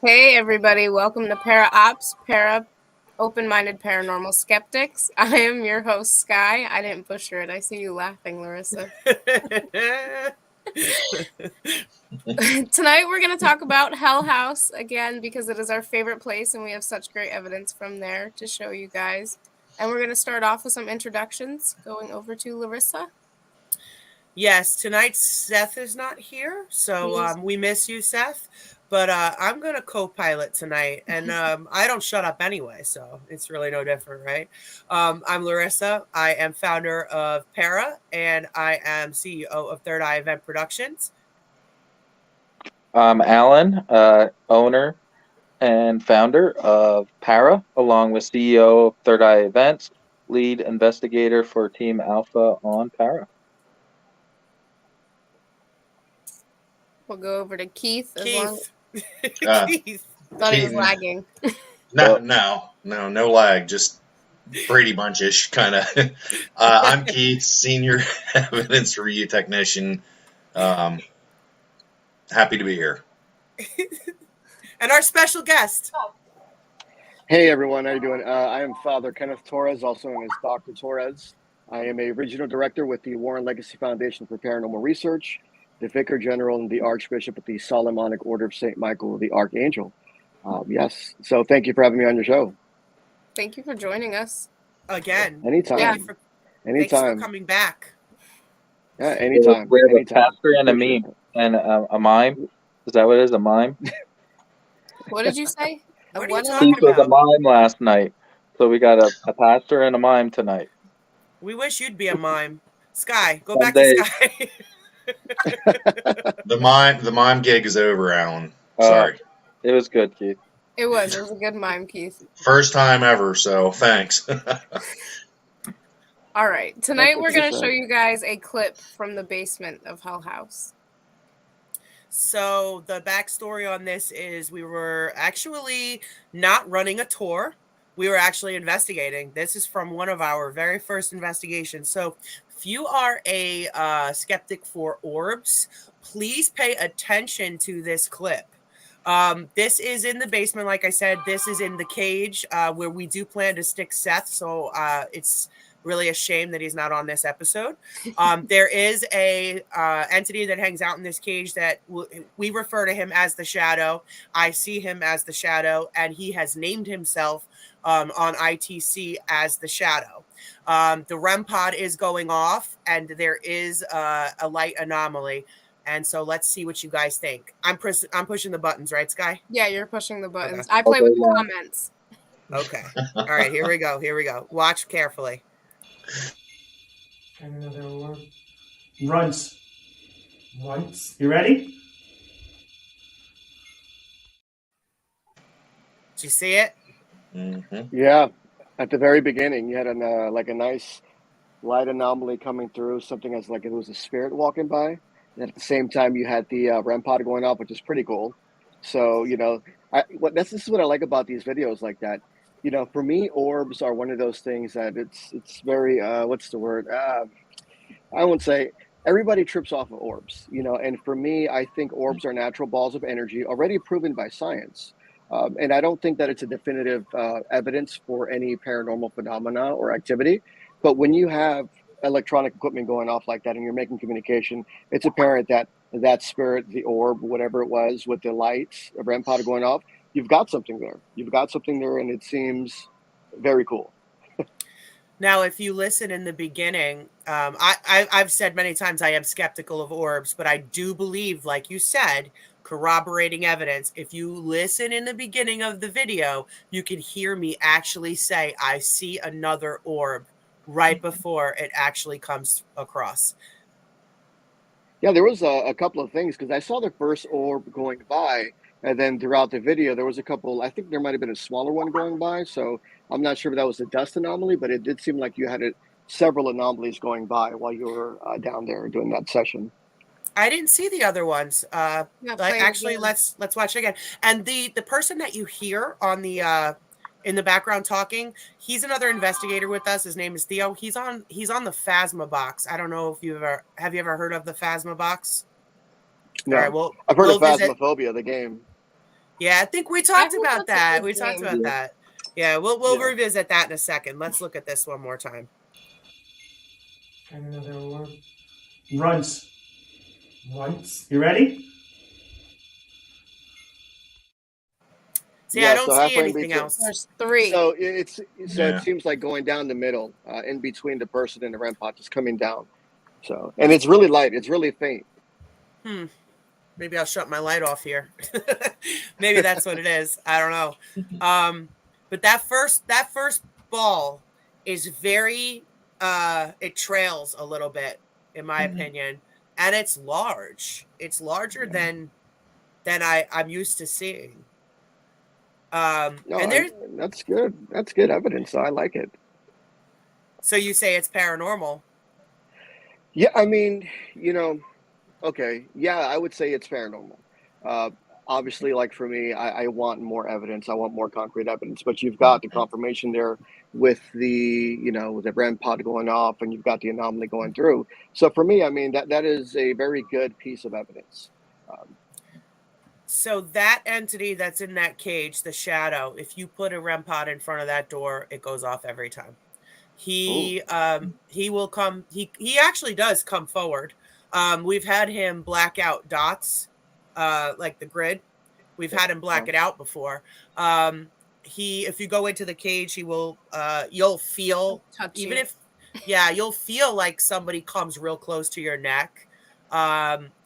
Hey everybody, welcome to Para-Ops, Open-Minded Paranormal Skeptics. I am your host, Sky. I didn't butcher it. I see you laughing, Larissa. Tonight we're going to talk about Hell House again because it is our favorite place and we have such great evidence from there to show you guys. And we're going to start off with some introductions, going over to Larissa. Yes, tonight Seth is not here, so we miss you, Seth. But I'm going to co-pilot tonight, and I don't shut up anyway, so it's really no different, right? I'm Larissa. I am founder of P.A.R.A., and I am CEO of Third Eye Event Productions. I'm Alan, owner and founder of P.A.R.A., along with CEO of Third Eye Events, lead investigator for Team Alpha on P.A.R.A. We'll go over to Keith. Keith. Keith. Thought he was lagging. No lag, just Brady Bunch-ish kind of. I'm Keith, senior evidence review technician. Happy to be here. And our special guest. Hey everyone, how you doing? I am Father Kenneth Torres, also known as Dr. Torres. I am a regional director with the Warren Legacy Foundation for Paranormal Research, the Vicar General and the Archbishop of the Solomonic Order of St. Michael the Archangel. Yes, so thank you for having me on your show. Thank you for joining us. Again. Anytime. Yeah. Anytime. Thanks for coming back. Yeah, anytime. We have anytime. a pastor and a meme and a mime. Is that what it is, a mime? What did you say? What are you talking Keith was about? a mime last night, so we got a pastor and a mime tonight. We wish you'd be a mime. Sky, go Someday. back to Sky. The mime gig is over, Alan. Sorry. It was good, Keith. It was a good mime, Keith. First time ever, so thanks. All right. Tonight we're going to show you guys a clip from the basement of Hell House. So the backstory on this is we were actually not running a tour. We were actually investigating. This is from one of our very first investigations. So if you are a skeptic for orbs, please pay attention to this clip. This is in the basement. Like I said, this is in the cage where we do plan to stick Seth. So it's really a shame that he's not on this episode. There is a entity that hangs out in this cage that we refer to him as the Shadow. I see him as the Shadow, and he has named himself on ITC as the Shadow. The REM pod is going off, and there is a light anomaly. And so let's see what you guys think. I'm pushing the buttons, right, Sky? Yeah, you're pushing the buttons. Okay. I play with the comments. Okay. All right, here we go. Here we go. Watch carefully. And another orb. Once. You ready? Did you see it? Mm-hmm. Yeah, at the very beginning, you had like a nice light anomaly coming through, something as like it was a spirit walking by. And at the same time, you had the REM pod going off, which is pretty cool. So, this is what I like about these videos like that. For me, orbs are one of those things that it's very, what's the word? I won't say everybody trips off of orbs, and for me, I think orbs are natural balls of energy already proven by science. And I don't think that it's a definitive evidence for any paranormal phenomena or activity. But when you have electronic equipment going off like that and you're making communication, it's apparent that that spirit, the orb, whatever it was with the lights, a REM pod going off, you've got something there. You've got something there, and it seems very cool. Now, if you listen in the beginning, I've said many times I am skeptical of orbs, but I do believe, like you said, corroborating evidence. If you listen in the beginning of the video, you can hear me actually say, I see another orb right before it actually comes across. Yeah, there was a couple of things, because I saw the first orb going by, and then throughout the video, there was a couple, I think there might have been a smaller one going by, so I'm not sure if that was a dust anomaly, but it did seem like you had several anomalies going by while you were down there doing that session. I didn't see the other ones. Actually, let's watch it again. And the person that you hear on the in the background talking, he's another investigator with us. His name is Theo. He's on the Phasma box. I don't know if you ever heard of the Phasma box? No. All right, well, I've heard of Phasmophobia, the game. Yeah, I think we talked think about that's a that. good We talked game. about that. Yeah, we'll Yeah. revisit that in a second. Let's look at this one more time. And another one. Runs. Once. You ready? See, Yeah, I don't so see halfway in anything between. else. There's 3. So it Yeah. seems like going down the middle, in between the person and the REM pod, just coming down. So, and it's really light. It's really faint. Maybe I'll shut my light off here. Maybe that's what it is. I don't know. But that first ball is very it trails a little bit, in my opinion, and it's large. It's larger than I'm used to seeing. No, And there's that's good. That's good evidence. I like it. so you say it's paranormal. Yeah, I mean, okay. Yeah, I would say it's paranormal. Obviously, like for me, I want more evidence. I want more concrete evidence. But you've got the confirmation there with with the REM pod going off, and you've got the anomaly going through. So for me, I mean, that is a very good piece of evidence. So that entity that's in that cage, the shadow, if you put a REM pod in front of that door, it goes off every time. He will come. He actually does come forward. We've had him black out dots, like the grid. We've had him black it out before. If you go into the cage, he will. You'll feel Touch even you. if, you'll feel like somebody comes real close to your neck.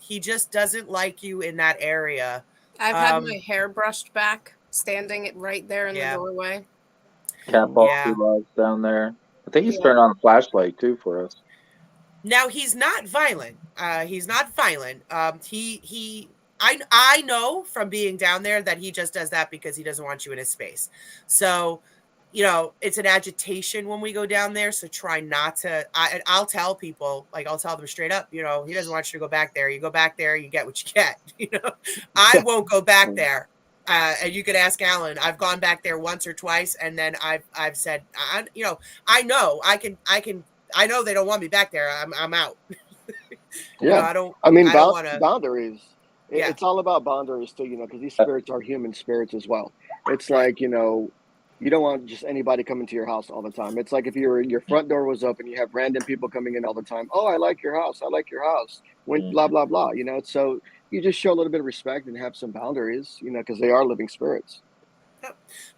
He just doesn't like you in that area. I've had my hair brushed back, standing it right there in the doorway. Cat ball Yeah. loves down there. I think he's Yeah. turned on a flashlight too for us. Now he's not violent. He's not violent. I know from being down there that he just does that because he doesn't want you in his space. So, it's an agitation when we go down there. So try not to. I'll tell people, like I'll tell them straight up. He doesn't want you to go back there. You go back there, you get what you get. I won't go back there. And you could ask Alan. I've gone back there once or twice, and then I've said, I know I know they don't want me back there. I'm out. Yeah, I don't want to. Boundaries. Yeah. It's all about boundaries too, because these spirits are human spirits as well. It's like, you don't want just anybody coming to your house all the time. It's like if your front door was open, you have random people coming in all the time. Oh, I like your house. I like your house. When blah blah blah. So you just show a little bit of respect and have some boundaries. Because they are living spirits.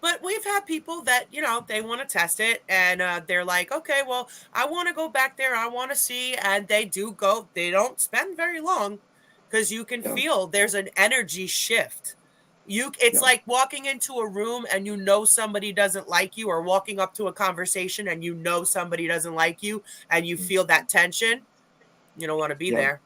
But we've had people that, they want to test it, and they're like, okay, well, I want to go back there. I want to see. And they do go. They don't spend very long because you can feel there's an energy shift. It's like walking into a room and somebody doesn't like you, or walking up to a conversation and somebody doesn't like you, and you feel that tension. You don't want to be there.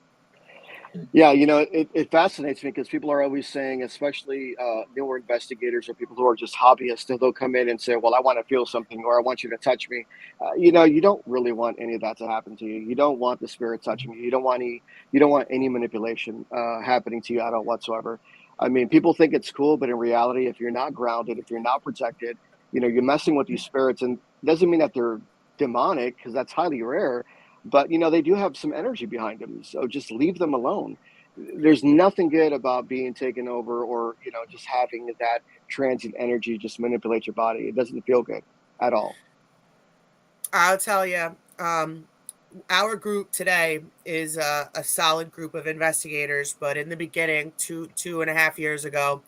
Yeah, it fascinates me because people are always saying, especially newer investigators or people who are just hobbyists, they'll come in and say, well, I want to feel something, or I want you to touch me. You don't really want any of that to happen to you. You don't want the spirit touching you. You don't want any manipulation happening to you at all whatsoever. I mean, people think it's cool, but in reality, if you're not grounded, if you're not protected, you're messing with these spirits, and it doesn't mean that they're demonic, because that's highly rare. But they do have some energy behind them, so just leave them alone. There's nothing good about being taken over, or just having that transient energy just manipulate your body. It doesn't feel good at all. I'll tell you, our group today is a solid group of investigators, but in the beginning, two and a half years ago,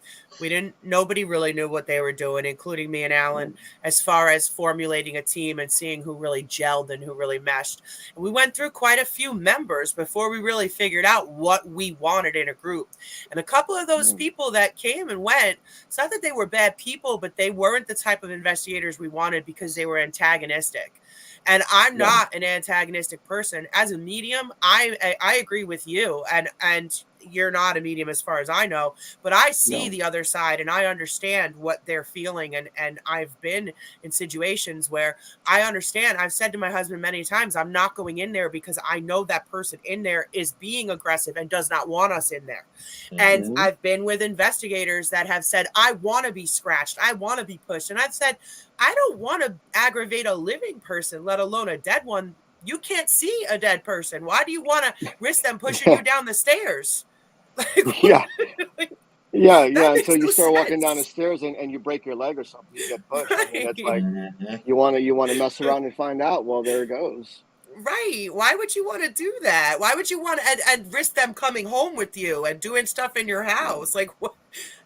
nobody really knew what they were doing, including me and Alan, as far as formulating a team and seeing who really gelled and who really meshed. And we went through quite a few members before we really figured out what we wanted in a group. And a couple of those people that came and went, it's not that they were bad people, but they weren't the type of investigators we wanted because they were antagonistic. And I'm not an antagonistic person. As a medium, I agree with you. And you're not a medium as far as I know, but I see the other side, and I understand what they're feeling. And I've been in situations where I understand. I've said to my husband many times, I'm not going in there because I know that person in there is being aggressive and does not want us in there. And I've been with investigators that have said, I want to be scratched. I want to be pushed. And I've said, I don't want to aggravate a living person, let alone a dead one. You can't see a dead person. Why do you want to risk them pushing you down the stairs? Yeah, That yeah. Until makes you no start walking down the sense. stairs and you break your leg or something, you get pushed. I mean, it's Right. like Mhm. you wanna mess around and find out. Well, there it goes. Right. Why would you want to do that? Why would you want to and risk them coming home with you and doing stuff in your Yeah. house? Like what?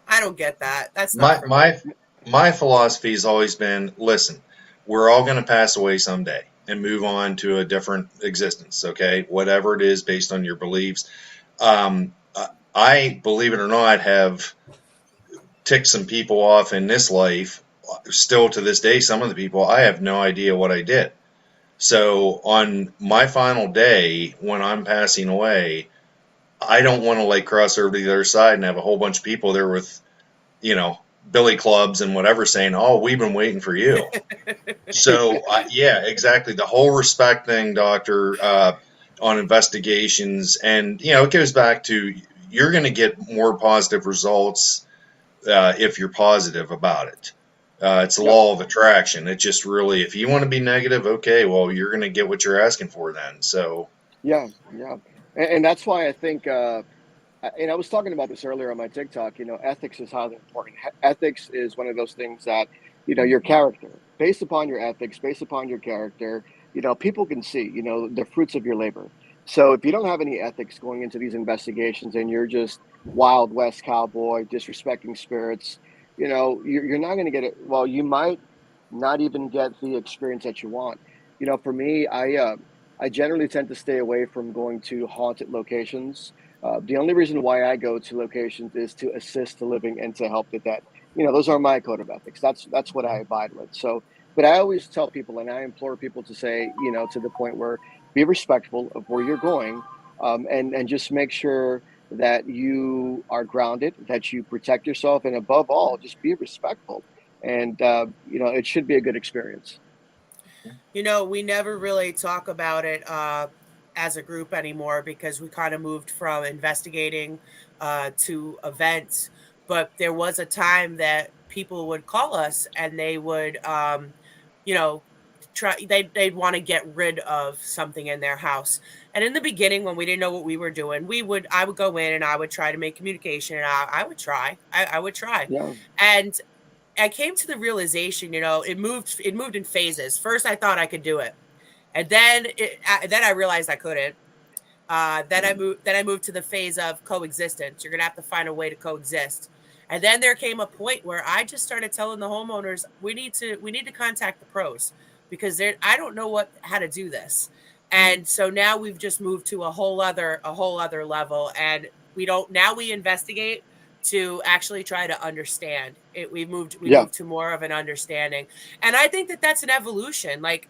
I don't get that. That's not My for me. my my philosophy has always been, listen, we're all going to pass away someday and move on to a different existence, okay? Whatever it is based on your beliefs. I, believe it or not, have ticked some people off in this life. Still to this day, some of the people, I have no idea what I did. So on my final day, when I'm passing away, I don't want to like cross over to the other side and have a whole bunch of people there with, you know, billy clubs and whatever saying, "Oh, we've been waiting for you." So yeah, exactly. The whole respect thing, doctor, on investigations, and it goes back to, you're going to get more positive results if you're positive about it. It's the Yep. law of attraction. It just really, if you want to be negative, okay, well, you're going to get what you're asking for then. So, Yeah, yeah. And that's why I think and I was talking about this earlier on my TikTok, ethics is highly important. Ethics is one of those things that, your character, based upon your ethics, based upon your character, people can see, the fruits of your labor. So if you don't have any ethics going into these investigations and you're just Wild West cowboy, disrespecting spirits, you're not going to get it. Well, you might not even get the experience that you want. For me, I generally tend to stay away from going to haunted locations. The only reason why I go to locations is to assist the living and to help the dead. Those are my code of ethics. That's what I abide with. So, but I always tell people, and I implore people to say, to the point where, be respectful of where you're going, and just make sure that you are grounded, that you protect yourself, and above all, just be respectful. And it should be a good experience. We never really talk about it as a group anymore because we kind of moved from investigating to events. But there was a time that people would call us and they would, you know, they'd want to get rid of something in their house. And in the beginning, when we didn't know what we were doing, I would go in and I would try to make communication, and I would try. I would try. Yeah, And I came to the realization, it moved in phases. First, I thought I could do it, and then I realized I couldn't. yeah, Then I moved to the phase of coexistence. You're gonna have to find a way to coexist. And then there came a point where I just started telling the homeowners, we need to contact the pros because I don't know how to do this. mm, And so now we've just moved to a whole other level, and we investigate to actually try to understand it. We yeah, moved to more of an understanding, and I think that that's an evolution. Like,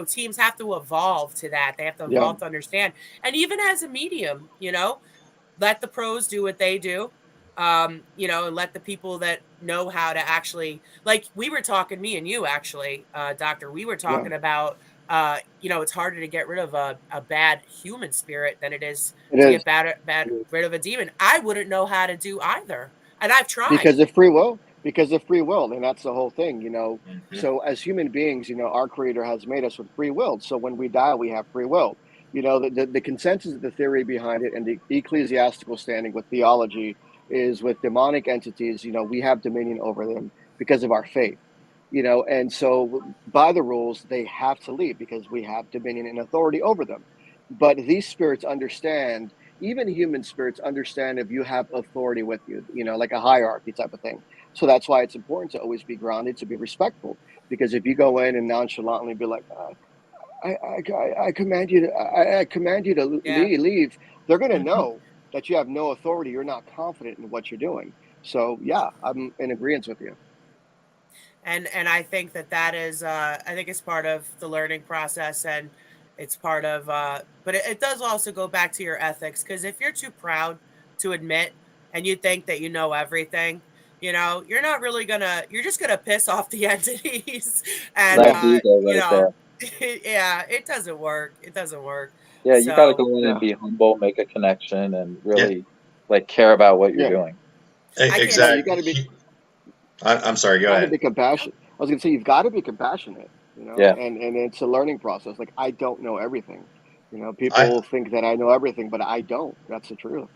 teams have to evolve to that. They have to yeah, evolve to understand. And even as a medium, let the pros do what they do. And let the people that know how to actually, like, we were talking, me and you actually, doctor, we were yeah. talking about it's harder to get rid of a bad human spirit than it is It to is. get rid of a demon. I wouldn't know how to do either. And I've tried. Because of free will, and that's the whole thing. mhm. So as human beings, our creator has made us with free will, so when we die we have free will. The consensus of the theory behind it and the ecclesiastical standing with theology is, with demonic entities, we have dominion over them because of our faith. And so by the rules they have to leave because we have dominion and authority over them. But these spirits understand, even human spirits understand, if you have authority with you, like a hierarchy type of thing. So that's why it's important to always be grounded, to be respectful. Because if you go in and nonchalantly be like, I command you to, I command you to Yeah. leave, they're going to Mhm. know that you have no authority. You're not confident in what you're doing. So yeah, I'm in agreement with you. And I think that is I think it's part of the learning process, and it's part of but it does also go back to your ethics, because if you're too proud to admit and you think that you know everything, you're just gonna piss off the entities. And That's Yeah, ego right there. yeah, it doesn't work. Yeah, you got to So go in and yeah, be humble, make a connection, and Yeah, really like care about what you're yeah, doing. I can't yeah. s- You got exactly. to be I'm sorry, go got to ahead. be compassionate. I was going to say, you've got to be compassionate, Yeah. and it's a learning process. Like, I don't know everything. I People think that I know everything, but I don't. That's the truth.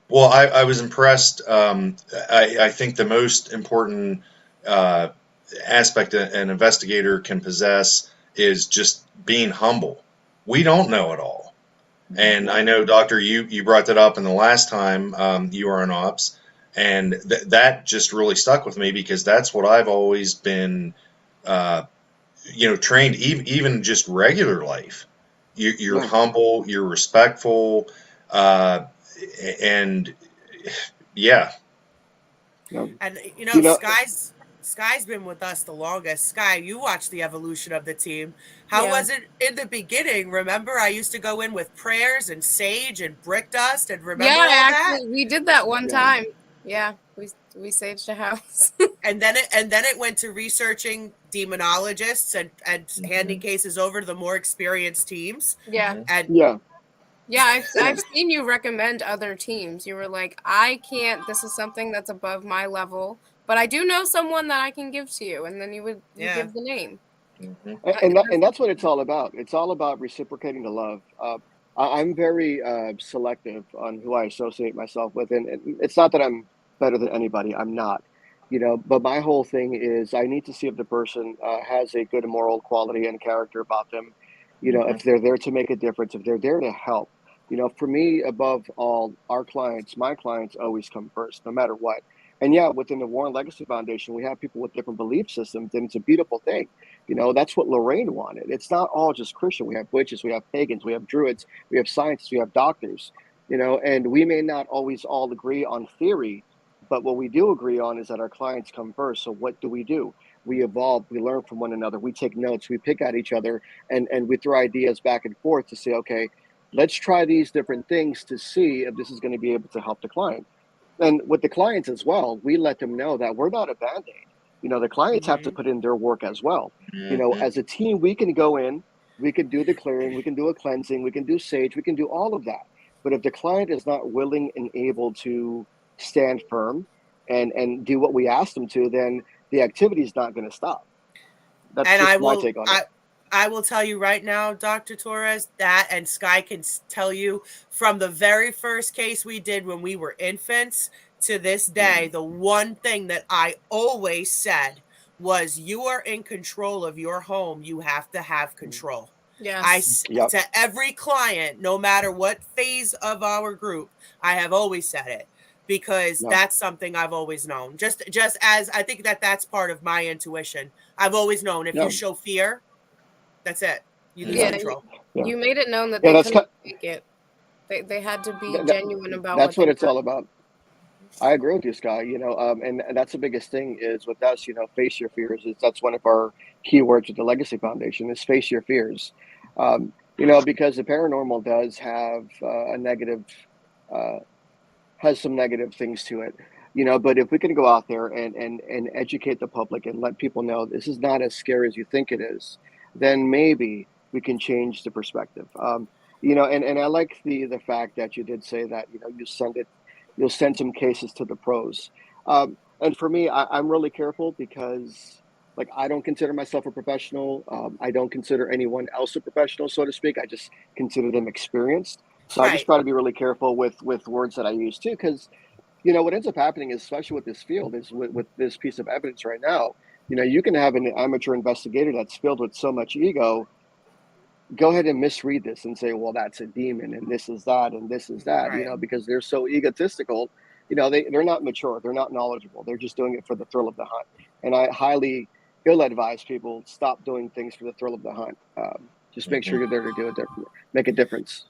Well, I was impressed. I think the most important uh, aspect an investigator can possess is just being humble. We don't know it all. And I know, Doctor, you brought that up in the last time you were on ops, and that just really stuck with me because that's what I've always been, uh, trained. Even just regular life, you're Yeah. humble, you're respectful, uh, and yeah. Yeah. And You know, Sky's been with us the longest. Sky, you watched the evolution of the team. How Yeah. was it in the beginning? Remember, I used to go in with prayers and sage and brick dust, and remember Yeah, all that. actually, we did that one yeah. time. Yeah, we saged a house. And then it went to researching demonologists and handing Mhm. cases over to the more experienced teams. Yeah. And Yeah. Yeah, Yeah. I've seen you recommend other teams. You were like, I can't. This is something that's above my level, but I do know someone that I can give to you, and then you yeah, give the name. Mhm. And that's what it's all about. It's all about reciprocating the love. I'm very selective on who I associate myself with, and it's not that I'm better than anybody. I'm not, But my whole thing is I need to see if the person has a good moral quality and character about them. If Mhm. they're there to make a difference, if they're there to help. For me, above all, our clients, my clients always come first, no matter what. And yeah, within the Warren Legacy Foundation, we have people with different belief systems, and it's a beautiful thing. That's what Lorraine wanted. It's not all just Christian. We have witches, we have pagans, we have druids, we have scientists, we have doctors, and we may not always all agree on theory, but what we do agree on is that our clients come first. So what do? We evolve, we learn from one another, we take notes, we pick at each other, and we throw ideas back and forth to say, okay, let's try these different things to see if this is going to be able to help the client. And with the clients as well, we let them know that we're not a band-aid. The clients have to hmm put in their work as well. Mhm. As a team, we can go in, we can do the clearing, we can do a cleansing, we can do sage, we can do all of that. But if the client is not willing and able to stand firm and do what we ask them to, then the activity is not going to stop. That's and just my take on it. I will tell you right now, Dr. Torres, that and Sky can tell you from the very first case we did when we were infants to this Yeah, day, the one thing that I always said was you are in control of your home. You have to have control. Yes. yep, To every client, no matter what phase of our group, I have always said it because yep, that's something I've always known. Just as I think that that's part of my intuition. I've always known if you yep, show fear, that's it. You lose Yeah, Mhm. control. yeah, you made it known that yeah. they That's couldn't kind. fake it. They had to be That, genuine about what that's they what it's were. all about. I agree with you, Scott. And that's the biggest thing is with us. Face your fears. That's one of our keywords with the Legacy Foundation is face your fears. Because the paranormal does have a negative, uh, has some negative things to it. But if we can go out there and educate the public and let people know this is not as scary as you think it is, then maybe we can change the perspective. And I like the fact that you did say that you'll send some cases to the pros. And for me, I'm really careful because like I don't consider myself a professional. I don't consider anyone else a professional, so to speak. I just consider them experienced. So I just Right. try to be really careful with words that I use too, because what ends up happening, is, especially with this field, is with this piece of evidence right now. You can have an amateur investigator that's filled with so much ego go ahead and misread this and say, well, that's a demon and this is that and this is that, Right. because they're so egotistical. They're not mature, they're not knowledgeable, they're just doing it for the thrill of the hunt. And I highly ill advise people stop doing things for the thrill of the hunt. Just make sure Mhm. you're there to do it, make a difference.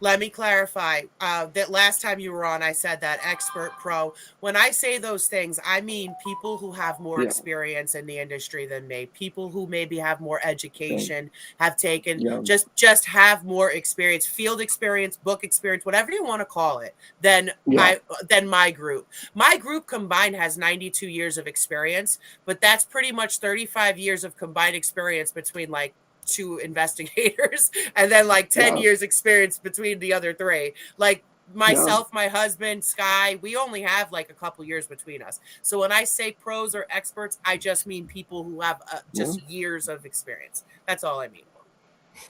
Let me clarify. That last time you were on, I said that expert pro. When I say those things, I mean people who have more Yeah, experience in the industry than me. People who maybe have more yeah, education, have taken yeah, just have more experience, field experience, book experience, whatever you want to call it. Than yeah, I than my group. My group combined has 92 years of experience, but that's pretty much 35 years of combined experience between like two investigators and then like 10 yeah, years experience between the other three. Like yeah, myself, my husband, Sky, we only have like a couple years between us. So when I say pros or experts, I just mean people who have yeah. just years of experience. That's all I mean.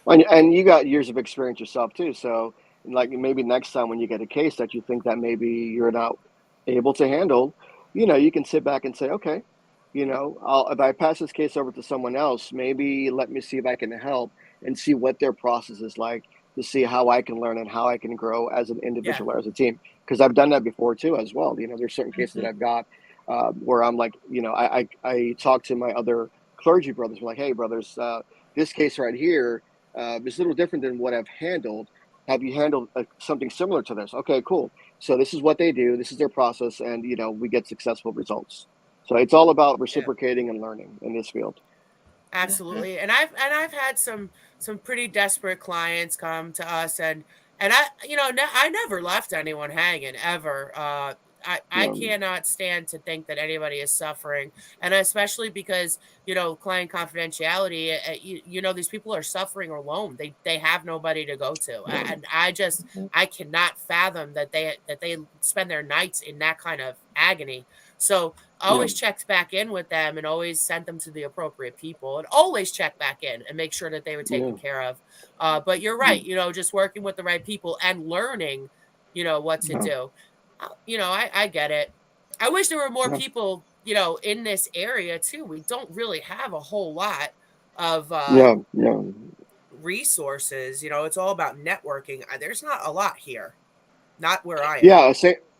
And you got years of experience yourself too, so like maybe next time when you get a case that you think that maybe you're not able to handle, you can sit back and say, okay, if I pass this case over to someone else, maybe let me see if I can help and see what their process is like, to see how I can learn and how I can grow as an Yeah. individual or as a team. Because I've done that before too, as well. There's certain cases that I've got where I'm like, I talk to my other clergy brothers. I'm like, hey, brothers, this case right here is a little different than what I've handled. Have you handled something similar to this? Okay, cool. So this is what they do. This is their process, and we get successful results. So it's all about Yeah. reciprocating and learning in this field. Absolutely. And I've had some pretty desperate clients come to us, and I never left anyone hanging ever. I Yeah, cannot stand to think that anybody is suffering, and especially because client confidentiality. These people are suffering alone. They have nobody to go to, yeah, and I cannot fathom that they spend their nights in that kind of agony. So I yeah, always checked back in with them and always sent them to the appropriate people, and always check back in and make sure that they were yeah, taken care of. But you're yeah, right, just working with the right people and learning, what to yeah, do. I get it. I wish there were more yeah, people, in this area too. We don't really have a whole lot of yeah, yeah. resources. It's all about networking. There's not a lot here, not where I am. Yeah,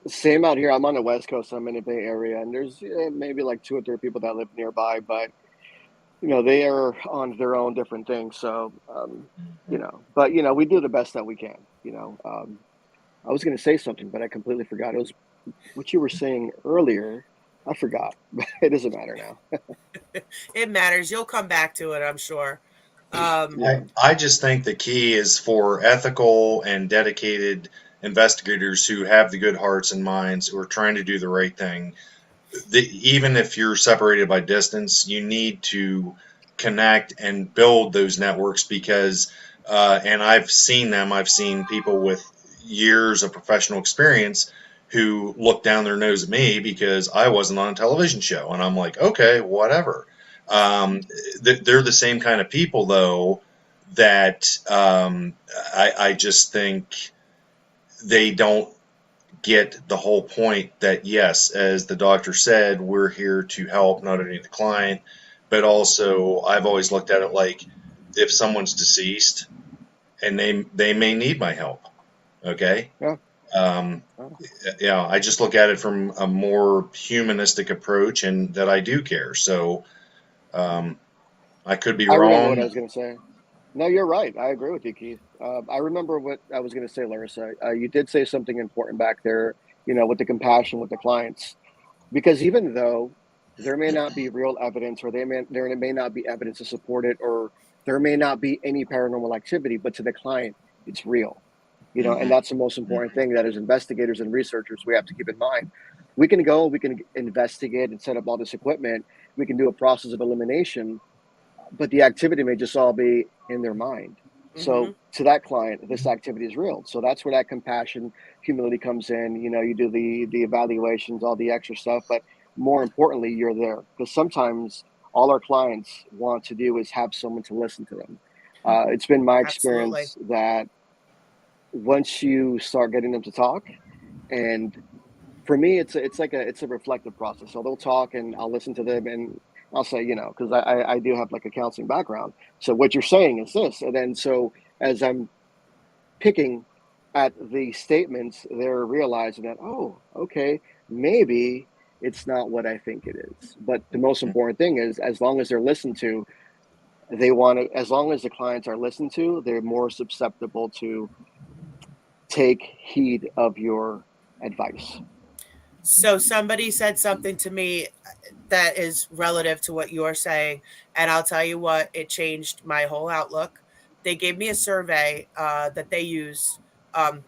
same out here. I'm on the West Coast. I'm in the Bay Area, and there's maybe like two or three people that live nearby, but they are on their own different things. So, but we do the best that we can. I was going to say something, but I completely forgot. It was what you were saying earlier. I forgot. It doesn't matter now. It matters. You'll come back to it, I'm sure. Yeah, I just think the key is for ethical and dedicated investigators who have the good hearts and minds, who are trying to do the right thing. Even if you're separated by distance, you need to connect and build those networks because, and I've seen them, I've seen people with years of professional experience who look down their nose at me because I wasn't on a television show. And I'm like, okay, whatever. Um, they're the same kind of people, though, that I just think they don't get the whole point that, yes, as the doctor said, we're here to help not only the client, but also I've always looked at it like if someone's deceased and they may need my help. Okay. yeah, Um, yeah. yeah, I just look at it from a more humanistic approach and that I do care. So um, I could be I remember what I wrong. was going to say. No, you're right. I agree with you, Keith. I remember what I was going to say, Larissa. You did say something important back there, with the compassion with the clients. Because even though there may not be real evidence, or there may not be evidence to support it, or there may not be any paranormal activity, but to the client, it's real. And Mhm. that's the most important thing that as investigators and researchers, we have to keep in mind. We can go, we can investigate and set up all this equipment. We can do a process of elimination, but the activity may just all be in their mind. hmm So to that client, this activity is real. So that's where that compassion, humility comes in. You do the evaluations, all the extra stuff, but more importantly, you're there because sometimes all our clients want to do is have someone to listen to them. It's been my Absolutely. experience that once you start getting them to talk, and for me, it's a reflective process. So they'll talk, and I'll listen to them, and I'll say, because I do have like a counseling background. So what you're saying is this, and then so as I'm picking at the statements, they're realizing that, oh, okay, maybe it's not what I think it is. But the most important thing is, as long as they're listened to, as long as the clients are listened to, they're more susceptible to take heed of your advice. So somebody said something to me that is relative to what you're saying, and I'll tell you what, it changed my whole outlook. They gave me a survey that they use um,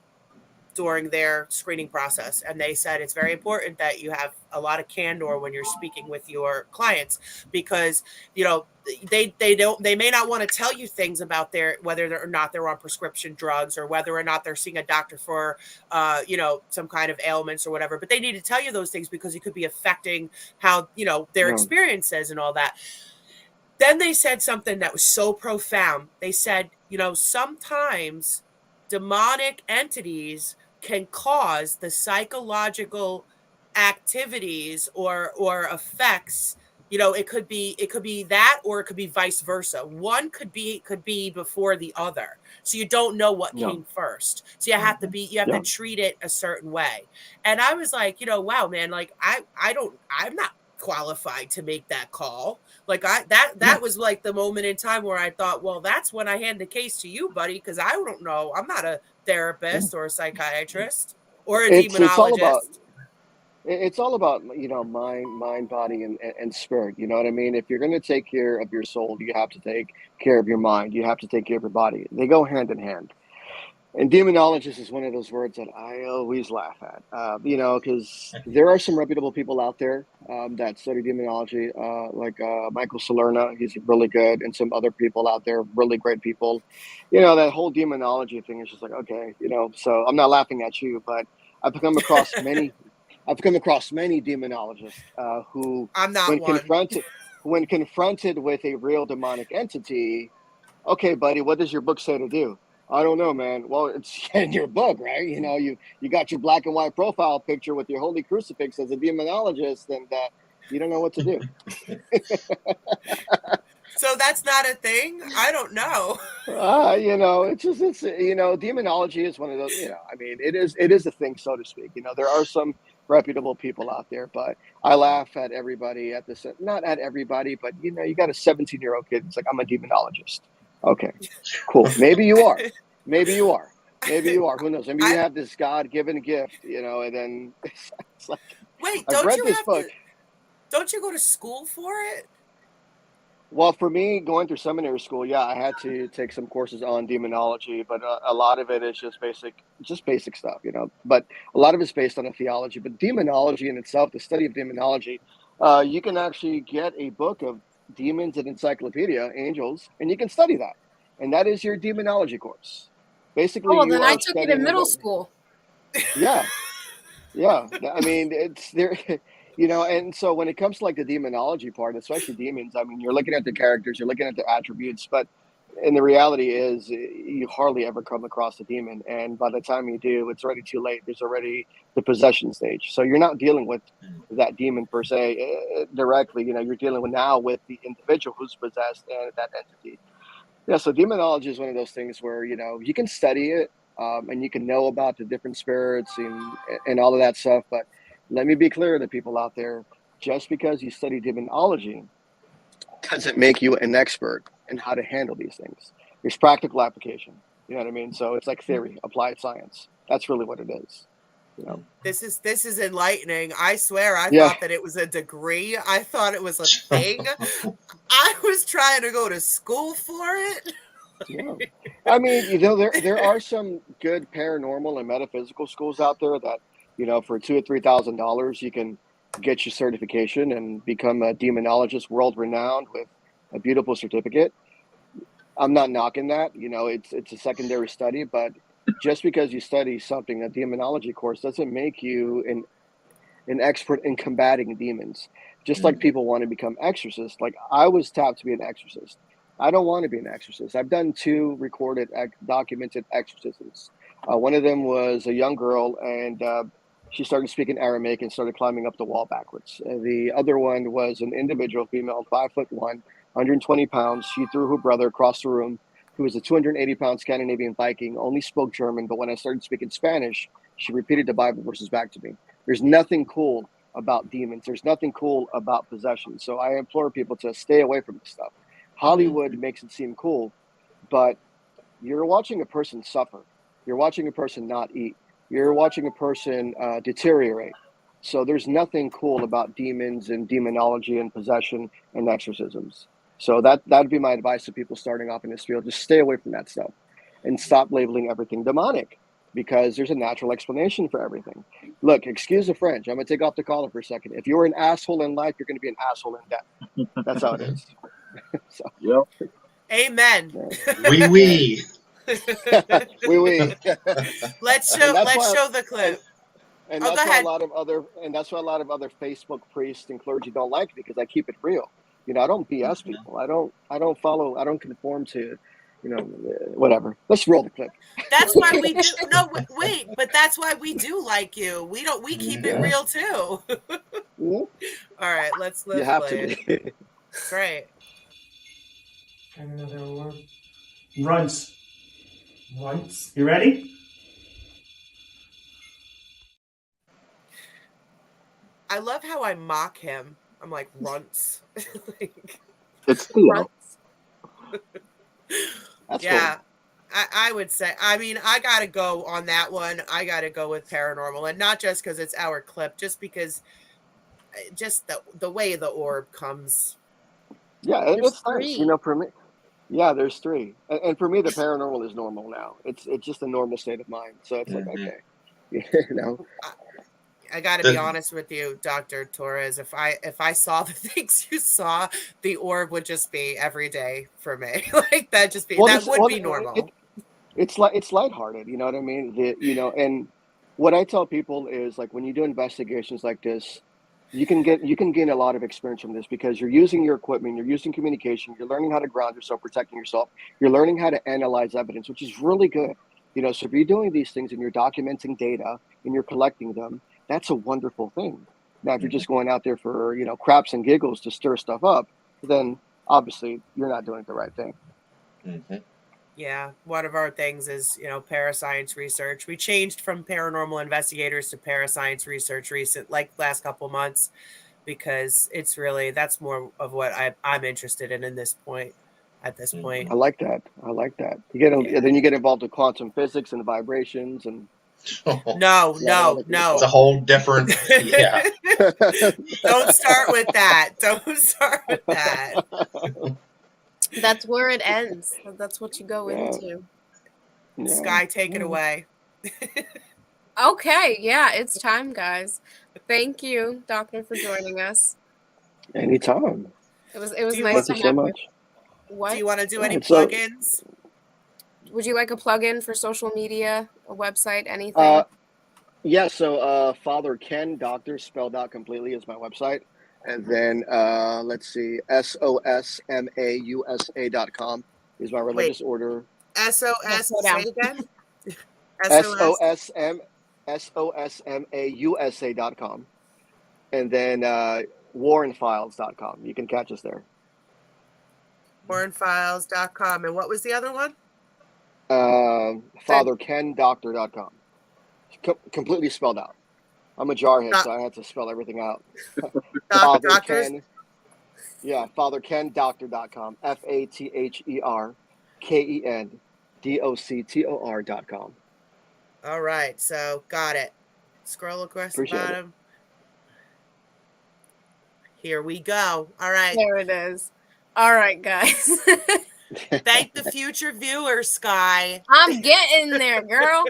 during their screening process, and they said it's very important that you have a lot of candor when you're speaking with your clients because they may not want to tell you things about their whether or not they're on prescription drugs or whether or not they're seeing a doctor for some kind of ailments or whatever, but they need to tell you those things because it could be affecting how their Yeah, experiences and all that. Then they said something that was so profound. They said, sometimes demonic entities can cause the psychological activities or effects. You know, it could be that, or it could be vice versa. One could be before the other, so you don't know what Yeah. came first. So you have to Yeah. treat it a certain way. And I was like, you know, wow, man, like I'm not qualified to make that call. Like that was like the moment in time where I thought, well, that's when I hand the case to you, buddy, because I don't know. I'm not a therapist or a psychiatrist or a It's all about demonologist. it's all about, you know, mind, body, and spirit. You know what I mean? If you're going to take care of your soul, you have to take care of your mind. You have to take care of your body. They go hand in hand. And demonologist is one of those words that I always laugh at, you know, because there are some reputable people out there that study demonology, like Michael Salerno. He's really good, and some other people out there, really great people. You know, that whole demonology thing is just like, okay, you know. So I'm not laughing at you, but I've come across many. I've come across many demonologists who, I'm not when one. confronted with a real demonic entity, okay, buddy, what does your book say to do? I don't know, man. Well, it's in your book, right? You know, you got your black and white profile picture with your holy crucifix as a demonologist, and you don't know what to do. So that's not a thing. I don't know. You know, it's you know, demonology is one of those. You know, I mean, it is a thing, so to speak. You know, there are some reputable people out there, but I laugh at everybody at this. Not at everybody, but you know, you got a 17-year-old kid. It's like, I'm a demonologist. Okay, cool. Maybe you are. Maybe you are. Maybe you are. Who knows? Maybe you I have this God-given gift, you know, and then it's like, wait. I've read this Have book. to? Don't you go to school for it? Well, for me, going through seminary school, yeah, I had to take some courses on demonology, but a lot of it is just basic stuff, you know. But a lot of it's based on a theology. But demonology in itself, the study of demonology, you can actually get a book of demons and encyclopedia, angels, and you can study that, and that is your demonology course. Oh, Basically, well, you then I are took it in studying middle about, school. yeah, yeah, I mean, it's there, you know, and so when it comes to like the demonology part, especially demons, I mean, you're looking at the characters, you're looking at their attributes, but and the reality is you hardly ever come across a demon, and by the time you do, it's already too late. There's already the possession stage, so you're not dealing with that demon per se directly. You know, you're dealing with now with the individual who's possessed and that entity. Yeah, so demonology is one of those things where, you know, you can study it, and you can know about the different spirits and all of that stuff. But let me be clear to people out there: just because you study demonology doesn't make you an expert in how to handle these things. There's practical application. You know what I mean? So it's like theory, applied science. That's really what it is. You know? This is enlightening. I swear, I Yeah. thought that it was a degree. I thought it was a thing. I was trying to go to school for it. Yeah. I mean, you know, there are some good paranormal and metaphysical schools out there that, you know, for $2,000 or $3,000, you can get your certification and become a demonologist, world renowned, with a beautiful certificate. I'm not knocking that. You know, it's a secondary study, but just because you study something, a demonology course, doesn't make you an expert in combating demons. Just like people want to become exorcists. Like, I was tapped to be an exorcist. I don't want to be an exorcist. I've done two recorded, documented exorcisms. One of them was a young girl, and she started speaking Aramaic and started climbing up the wall backwards. The other one was an individual, female, 5'1", 120 pounds. She threw her brother across the room, who was a 280-pound Scandinavian Viking, only spoke German. But when I started speaking Spanish, she repeated the Bible verses back to me. There's nothing cool about demons. There's nothing cool about possession. So I implore people to stay away from this stuff. Hollywood makes it seem cool, but you're watching a person suffer. You're watching a person not eat. You're watching a person deteriorate. So there's nothing cool about demons and demonology and possession and exorcisms. So that'd be my advice to people starting off in this field. Just stay away from that stuff and stop labeling everything demonic, because there's a natural explanation for everything. Look, excuse the French. I'm going to take off the collar for a second. If you're an asshole in life, you're going to be an asshole in death. That's how it is. So, Yep. Amen. Wee wee. oui. Let's And that's why show the clip. and Oh, go that's why a ahead. lot of other Facebook priests and clergy don't like me, because I keep it real. You know, I don't BS people. I don't conform to Whatever. Let's roll the clip. That's why we do. No, wait, but that's why we do like you. We keep it real too. All right, let's You have play to it. be. Great. And another orb. Runs. Once. You ready? I love how I mock him. I'm like runts. It's Theo. Runts. That's Yeah. I would say, I mean, I got to go on that one. I got to go with paranormal, and not just because it's our clip, just because just the way the orb comes. Yeah, There's it's nice. three. For me, yeah, there's three. And for me, the paranormal is normal now. It's just a normal state of mind. So it's like, okay. I got to be honest with you, Dr. Torres. If I saw the things you saw, the orb would just be every day for me. Like that just be that would be normal. It's lighthearted, you know what I mean? And what I tell people is like when you do investigations like this, you can gain a lot of experience from this because you're using your equipment, you're using communication, you're learning how to ground yourself, protecting yourself, you're learning how to analyze evidence, which is really good. So if you're doing these things and you're documenting data and you're collecting them, that's a wonderful thing. Now, if you're just going out there for, craps and giggles to stir stuff up, then obviously you're not doing the right thing. Mm-hmm. Yeah, one of our things is, parascience research. We changed from paranormal investigators to parascience research last couple months, because it's really, that's more of what I'm interested in this point. At this point, I like that. Then you get involved with quantum physics and vibrations and. No. It's a whole different. Yeah. Don't start with that. That's where it ends. That's what you go into. Yeah. Sky, take it away. Okay, yeah, it's time, guys. Thank you, Doctor, for joining us. Anytime. It was nice to have you so much. What? Do you want to do any plugins? Would you like a plug-in for social media, a website, anything? Yeah, so Father Ken Doctor spelled out completely is my website. And then let's see, SOSMAUSA.com is my religious order. SOS, say it again. SOSMAUSA.com. And then WarrenFiles.com. You can catch us there. WarrenFiles.com. And what was the other one? FatherKenDoctor.com. Completely spelled out. I'm a jarhead, so I had to spell everything out. Father Ken. Yeah, FatherKenDoctor.com. FatherKenDoctor.com. All right, so got it. Scroll across the bottom. Here we go. All right. There it is. All right, guys. Thank the future viewers, Sky. I'm getting there, girl.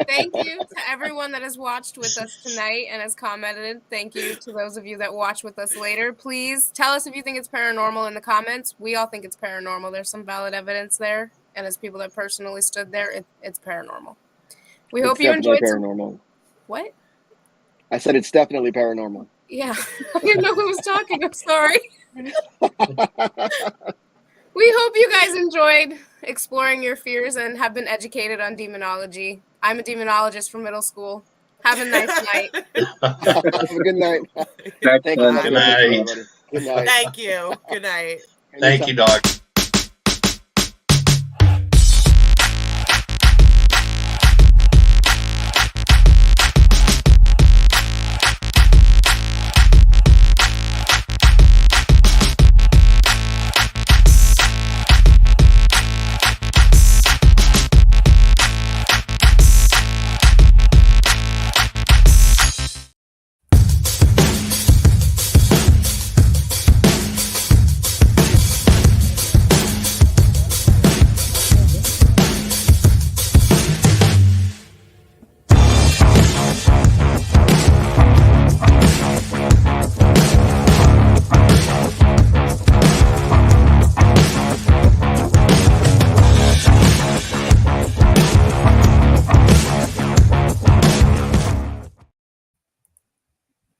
Thank you to everyone that has watched with us tonight and has commented. Thank you to those of you that watch with us later. Please tell us if you think it's paranormal in the comments. We all think it's paranormal. There's some valid evidence there. And as people that personally stood there, it's paranormal. We hope you enjoyed paranormal. What? I said it's definitely paranormal. Yeah. I didn't know who was talking. I'm sorry. We hope you guys enjoyed exploring your fears and have been educated on demonology. I'm a demonologist from middle school. Have a nice night. Have a good night. Good night. Good night. Thank you. Good night. Thank you, Doc.